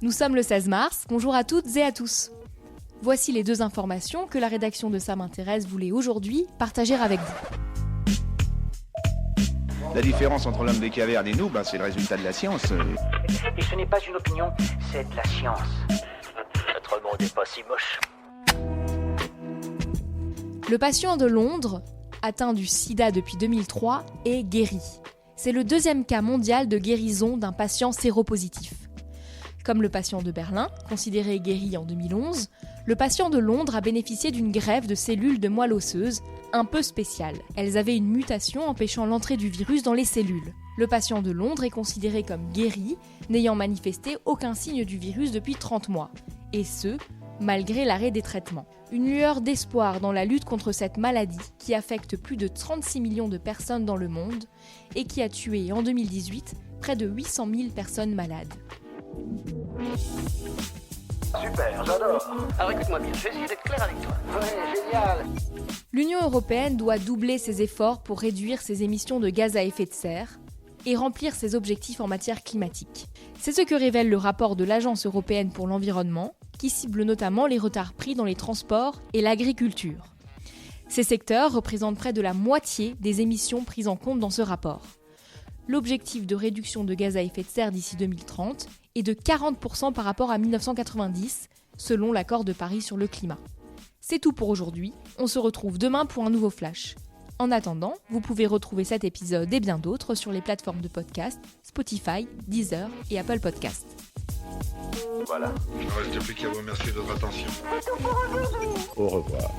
Nous sommes le 16 mars, bonjour à toutes et à tous. Voici les 2 informations que la rédaction de Ça m'intéresse voulait aujourd'hui partager avec vous. La différence entre l'homme des cavernes et nous, c'est le résultat de la science. Et ce n'est pas une opinion, c'est de la science. Notre monde n'est pas si moche. Le patient de Londres, atteint du sida depuis 2003, est guéri. C'est le 2e cas mondial de guérison d'un patient séropositif. Comme le patient de Berlin, considéré guéri en 2011, le patient de Londres a bénéficié d'une greffe de cellules de moelle osseuse un peu spéciale. Elles avaient une mutation empêchant l'entrée du virus dans les cellules. Le patient de Londres est considéré comme guéri, n'ayant manifesté aucun signe du virus depuis 30 mois. Et ce, malgré l'arrêt des traitements. Une lueur d'espoir dans la lutte contre cette maladie qui affecte plus de 36 millions de personnes dans le monde et qui a tué en 2018 près de 800 000 personnes malades. Super, j'adore. Alors écoute-moi bien, je vais essayer d'être clair avec toi. Ouais, génial. L'Union européenne doit doubler ses efforts pour réduire ses émissions de gaz à effet de serre et remplir ses objectifs en matière climatique. C'est ce que révèle le rapport de l'Agence européenne pour l'environnement, qui cible notamment les retards pris dans les transports et l'agriculture. Ces secteurs représentent près de la moitié des émissions prises en compte dans ce rapport. L'objectif de réduction de gaz à effet de serre d'ici 2030 est de 40% par rapport à 1990, selon l'accord de Paris sur le climat. C'est tout pour aujourd'hui, on se retrouve demain pour un nouveau flash. En attendant, vous pouvez retrouver cet épisode et bien d'autres sur les plateformes de podcast, Spotify, Deezer et Apple Podcasts. Voilà. Il ne reste plus qu'à vous remercier de votre attention. Au revoir.